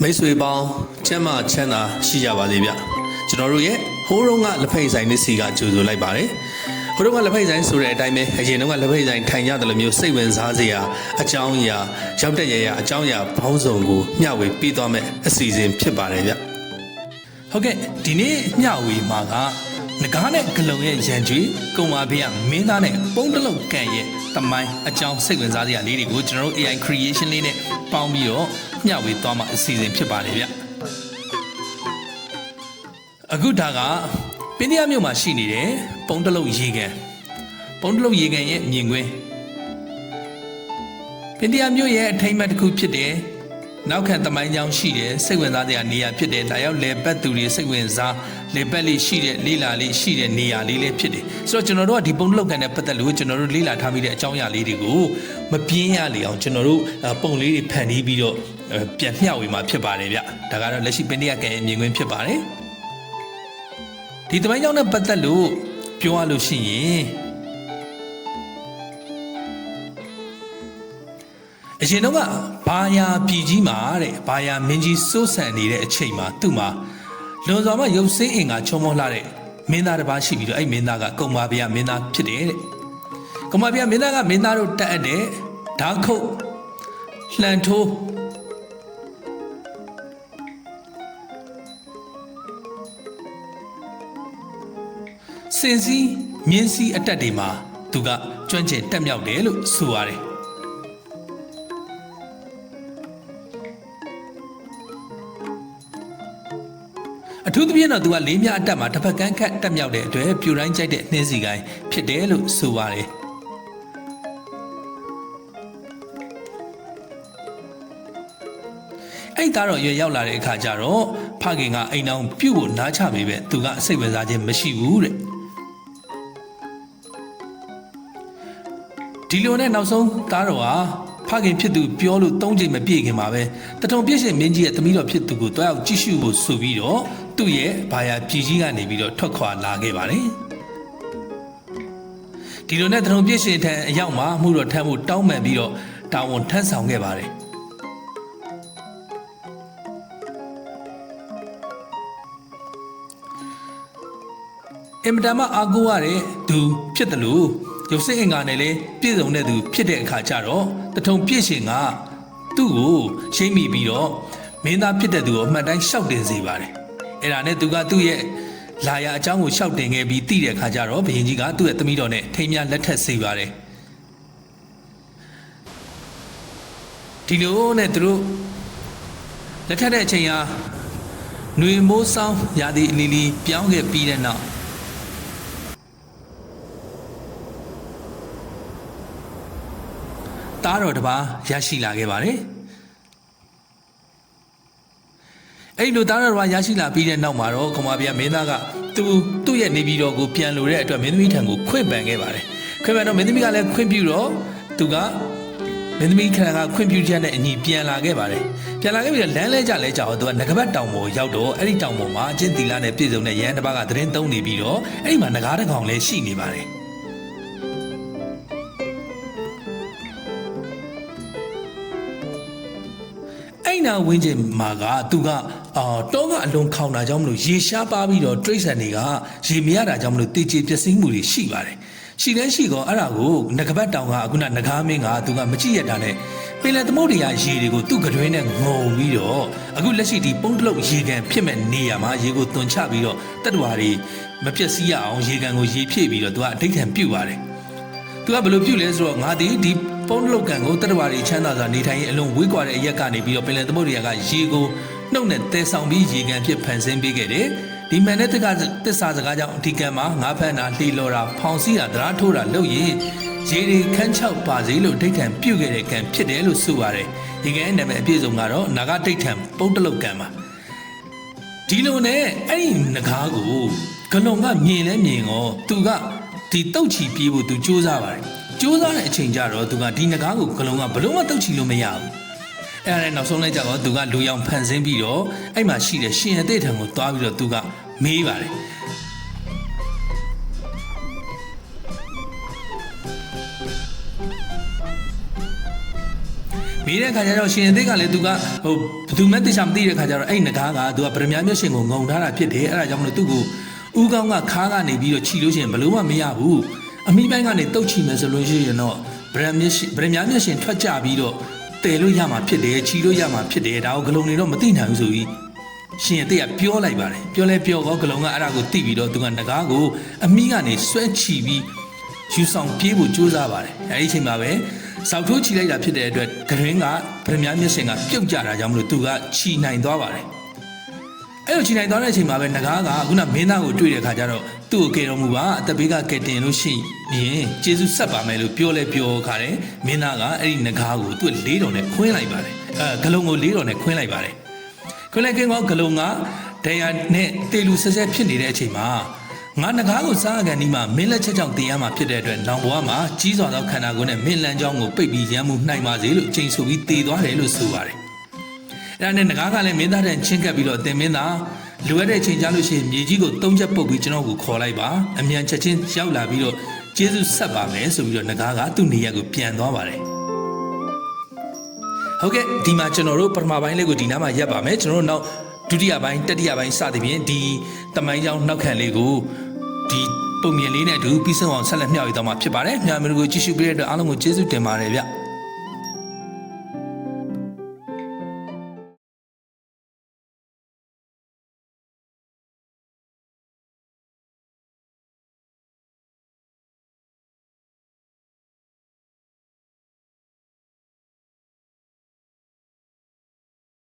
မိတ်ဆွေပေါင်းကျမ်းမာချမ်းသာရှိကြပါစေဗျကျွန်တော်တို့ရဲ့ဟိုးတုန်းကလက်ဖက်ဆိုင်နစ်စီကကြိုဆိုလိုက်ပါတယ်ဟိုးတုန်းကလက်ဖက်ဆိုင်ဆိုတဲ့အတိုင်းပဲအရင်တုန်းကလက်ဖက်ဆိုင်ထိုင်ရတယ်လို့မျိုးစိတ်ဝင်စားစရာအကြောင်းအရာရောက်တဲ့ရအကြောင်းအရာဘောင်းစုံကိုမျှဝေပေးသွားမယ်အစီအစဉ်ဖြစ်ပါတယ်ဗျဟုတ်ကဲ့ဒီနေ့မျှဝေမှာကငကားနဲ့ဂလုံရဲ့ရန်ကျွေးကုံပါဖေးမင်းသားနဲ့ပုံတလုံးကန်ရဲ့တမိုင်းအကြောင်းစိတ်ဝင်စားစရာလေးတွေကိုကျွန်တော်တို့ AI creation လေးနဲ့ပေါင်းပြီးတော့မျှဝေသွားမှာအစီအစဉ်ဖြစ်ပါတယ်ဗျအခုဒါကပင်တရားမြို့မှာရှိနေတဲ့ပုံတလုံးရေကန်ရဲ့မြင်ကွင်းပင်တရားမြို့ရဲ့အထိမ်းအမှတ်တစ်ခုဖြစ်တယ်နောက်ခံတမိုင်းကြောင်းရှိတယ်စိတ်ဝင်စားစရာနေရာဖြစ်တယ်ဒါရောက်လေပတ်သူတွေစိတ်ဝင်စားလေပတ်လေးရှိတဲ့လေးလာလေးရှိတဲ့နေရာလေးလေးဖြစ်တယ်ဆိုတော့ကျွန်တော်တို့ကဒီပုံလောက်ကန်တဲ့ပတ်သက်လို့ကျွန်တော်တို့လေးလာထားမိတဲ့အကြောင်းအရာလေးတွေကိုမပြင်းရလေအောင်ကျွန်တော်တို့ပုံလေးတွေဖန်တီးပြီးတော့ပြန်မျှဝေမှာဖြစ်ပါတယ်ဗျဒါကတော့လက်ရှိပင်တရားကန်ရဲ့မြင်ကွင်းဖြစ်ပါတယ်ဒီတမိုင်းကြောင်းနဲ့ပတ်သက်လို့ပြောရလို့ရှိရင်အရင်တော့ကဘာယာပြည်ကြီးမှာတဲ့ဘာယာမင်းကြီးစိုးစံနေတဲ့အချိန်မှာသူ့မှာလွန်စွာမှရုပ်စင်းအင်္ဂါချုံမောလှတဲ့မင်းသားတစ်ပါးရှိပြီးတော့အဲ့မင်းသားကကုံပါဗျာမင်းသားဖြစ်တယ်တဲ့ကုံပါဗျာမင်းသားကမင်းသားတို့တက်အပ်တဲ့ဓာခုတ်လှန်ထိုးစင်စီမြင်းစီအတက်တွေမှာသူကကျွမ်းကျင်တက်မြောက်တယ်လို့ဆိုရတယ်အထူးသဖြင့်တော့သူကလေးမြအတက်မှာတစ်ဖက်ကန်းခတ်တက်မြောက်တဲ့အတွက်ပြူတိုင်းကြိုက်တဲ့နှင်းစီကိုင်းဖြစ်တယ်လို့ဆိုပါတယ်အဲ့ဒါတော့ရွယ်ရောက်လာတဲ့အခါကျတော့ဖခင်ကအိမ်အောင်ပြုတ်ဖို့နားချပေပဲသူကစိတ်ဝင်စားခြင်းမရှိဘူးတဲ့ဒီလိုနဲ့နောက်ဆုံးသားတော်ဟာဖခင်ဖြစ်သူပြောလို့၃ချိန်မပြည့်ခင်မှာပဲတထုံပြည့်ရှင်မင်းကြီးရဲ့သမီးတော်ဖြစ်သူကိုတွားရောက်ကြည့်ရှုဖို့ဆိုပြီးတော့သူ့ရဲ့ဘာယာပြည်ကြီးကနေပြီးတော့ထွက်ခွာလာခဲ့ပါတယ်ဒီလိုနဲ့တထုံပြည့်ရှင်ထံအရောက်မှာမှုတော်ထမ်းဖို့တောင်းပန်ပြီးတော့တာဝန်ထမ်းဆောင်ခဲ့ပါတယ်အင်မတန်မှအားကိုးရတဲ့သူဖြစ်တယ်လို့ရုပ်စိတ်အင်္ဂါနဲ့လည်းပြည့်စုံတဲ့သူဖြစ်တဲ့အခါကျတော့တထုံပြည့်ရှင်ကသူ့ကိုရှိမ့်မိပြီးတော့မင်းသားဖြစ်တဲ့သူကိုအမှတ်တိုင်းရှောက်တင်စေပါတယ်အဲ့ဒါနဲ့သူကသူ့ရဲ့လာရအကြောင်းကိုရှောက်တင်ခဲ့ပြီးသိတဲ့အခါကျတော့ဘုရင်ကြီးကသူ့ရဲ့သမီးတော်နဲ့ထိမ်းမြလက်ထက်စေပါတယ်ဒီလိုနဲ့သူတို့လက်ထက်တဲ့အချိန်ဟာຫນွေမိုးဆောင်ရာသီအလီလီပြောင်းခဲ့ပြီးတဲ့နောက်သားတော်တစ်ပါးရရှိလာခဲ့ပါတယ်အဲ့လိုသားတော်တစ်ပါးရရှိလာပြီးတဲ့နောက်မှာတော့ကုံပါဗျာမင်းသားကသူ့ရဲ့နေပြည်တော်ကိုပြန်လိုတဲ့အတွက်မင်းသမီးထံကိုခွင့်ပန်ခဲ့ပါတယ်ခွင့်ပန်တော့မင်းသမီးကလည်းခွင့်ပြုတော့သူကမင်းသမီးခန္ဓာကခွင့်ပြုချက်နဲ့အညီပြန်လာခဲ့ပါတယ်ပြန်လာခဲ့ပြီးတော့လမ်းလဲကြတော့သူကငကပတ်တောင်ပေါ်ရောက်တော့အဲ့ဒီတောင်ပေါ်မှာအချင်းသီလနဲ့ပြည့်စုံတဲ့ရဟန်းတစ်ပါးကသတင်းသုံးနေပြီးတော့အဲ့ဒီမှာငကားတစ်ကောင်လည်းရှိနေပါတယ်အဲ့နာဝင်းကျင်မှာကသူကတောကအလုံးခေါင်တာကြောင့်မလို့ရေရှားပါပြီးတော့တရိတ်ဆန်တွေကရေမရတာကြောင့်မလို့တေချေပျက်စီးမှုတွေရှိပါတယ်ရှိလဲရှိကောအဲ့ဒါကိုငကပတ်တောင်ကအခုနငကားမင်းကသူကမကြည့်ရတာနဲ့ပင်လယ်သမုဒ္ဒရာရေတွေကိုသူ့ကတွင်းနဲ့ငုံပြီးတော့အခုလက်ရှိဒီပုံတလုတ်ရေကန်ဖြစ်မဲ့နေရာမှာရေကိုသွန်ချပြီးတော့တတ္တဝါတွေမပျက်စီးရအောင်ရေကန်ကိုရေဖြည့်ပြီးတော့သူကအဋိဌံပြုတ်ပါတယ်သူကဘယ်လိုပြုတ်လဲဆိုတော့ငါဒီပုံတလုတ်ကန်ကိုတတ္တဝါတွေချမ်းသာစွာနေထိုင်ရင်အလုံးဝေးကွာတဲ့အရက်ကနေပြီးတော့ပင်လယ်သမုဒ္ဒရာကရေကိုနှုတ်နဲ့တဲဆောင်ပြီးရေကန်ဖြစ်ဖန်ဆင်းပေးခဲ့တယ်ဒီမှန်တဲ့သစ္စာစကားကြောင့်အထီးကံမှာငါးဖန်တာလှီလော်တာဖောင်စီးတာတရားထိုးတာလုပ်ရင်ရေတွေခန်းချောက်ပါစေလို့ဒိဋ္ဌံပြုတ်ခဲ့တဲ့ကံဖြစ်တယ်လို့ဆိုပါတယ်ဒီကံနာမည်အပြည့်စုံကတော့နာဂဒိဋ္ဌံပုတ်တလုတ်ကံပါဒီလိုနဲ့အဲ့ဒီငကားကိုဂလုံကမြင်လဲမြင်ရောသူကဒီတုတ်ချီပြေးဖို့သူစူးစမ်းပါတယ်စူးစမ်းတဲ့အချိန်ကျတော့သူကဒီငကားကိုဂလုံကဘလို့မှတုတ်ချီလို့မရဘူးအဲ့ဒါနဲ့နောက်ဆုံးလိုက်ကြတော့သူကလူရောင်ဖန်ဆင်းပြီးတော့အဲ့မှာရှိတဲ့ရှင်ရတဲ့ထံကိုသွားပြီးတော့သူကမေးပါတယ် မေးတဲ့ခါကျတော့ရှင်အသေးကလည်းသူကဟိုဘသူမှသိချာမသိတဲ့ခါကျတော့အဲ့နဂါးကသူကဗရမ ्या မျက်ရှင်ကိုငုံထားတာဖြစ်တယ်အဲ့ဒါကြောင့်မလို့သူ့ကိုဦးကောင်းကခါးကနေပြီးတော့ခြီလို့ရှိရင်ဘလို့မှမရဘူးအမိပိုင်းကနေတုတ်ချီမယ်ဆိုလို့ရှိရင်တော့ဗရမ ्या မျက်ရှင်ထွက်ကြပြီးတော့တည်လို့ရမှာဖြစ်တယ်ခြီလို့ရမှာဖြစ်တယ်ဒါကိုဂလုံးနေတော့မသိနိုင်ဘူးဆိုပြီးရှင်အသေးကပြောလိုက်ပါတယ်ပြောလဲပြောတော့ဂလုံးကအဲ့ဒါကိုသိပြီးတော့သူကနဂါးကိုအမိကနေဆွဲချီပြီးယူဆောင်ပြေးဖို့ကြိုးစားပါတယ်အဲ့ဒီအချိန်မှာပဲစောက်ထိုးချီလိုက်တာဖြစ်တဲ့အတွက်ဂရင်းကဗရမ ्या မျက်ရှင်ကပြုတ်ကြတာကြောင့်မလို့သူကချီနိုင်သွားပါတယ်အဲ့လိုချီနိုင်သွားတဲ့အချိန်မှာပဲနဂါးကခုနမင်းသားကိုတွေ့တဲ့ခါကျတော့သူ့ကိုကယ်တော်မူပါအသက်ဘေးကကယ်တင်လို့ရှိရင်ကျေးဇူးဆက်ပါမယ်လို့ပြောလဲပြောခါတယ်မင်းသားကအဲ့ဒီနဂါးကိုသူ့လေးတော်နဲ့ခွင်းလိုက်ပါတယ်ဂလုံးကိုလေးတော်နဲ့ခွင်းလိုက်ပါတယ်ခွင်းလိုက်ကင်းကဂလုံးကဒဏ်ရာနဲ့တေလူဆက်ဆက်ဖြစ်နေတဲ့အချိန်မှာငါနဂါးကိုစားကန်ဒီမှာမင်းလက်ချက်ကြောင့်တင်ရမှာဖြစ်တဲ့အတွက်နောင်ဘဝမှာကြီးစွာသောခန္ဓာကိုယ်နဲ့မင်းလန်းချောင်းကိုပိတ်ပြီးရမ်းမှုနှိုက်ပါစေလို့ချိန်ဆိုပြီးတည်သွားတယ်လို့ဆိုပါတယ်အဲ့ဒါနဲ့နဂါးကလည်းမင်းသားတဲ့ချင်းကပ်ပြီးတော့တင်မင်းသားလိုအပ်တဲ့ချိန်ကြလို့ရှိရင်မြေကြီးကို၃ချက်ပုတ်ပြီးကျွန်တော်ကိုခေါ်လိုက်ပါအမြန်ချက်ချင်းရောက်လာပြီးတော့ကျေးဇူးဆက်ပါမယ်ဆိုပြီးတော့နဂါးကသူ့နေရာကိုပြန်သွားပါတယ်ဟုတ်ကဲ့ဒီမှာကျွန်တော်တို့ပထမပိုင်းလေးကိုဒီနားမှာရပ်ပါမယ်ကျွန်တော်တို့နောက်ဒုတိယပိုင်းတတိယပိုင်းစသဖြင့်ဒီတမိုင်းကြောင်းနောက်ခံလေးကိုဒီပုံမြင်လေးနဲ့အတူပြီးဆုံးအောင်ဆက်လက်မျှဝေသွားမှာဖြစ်ပါတယ်။မြန်မာမျိုးကိုကြည့်ရှုပေးတဲ့အတွက်အားလုံးကိုကျေးဇူးတင်ပါတယ်ဗျ။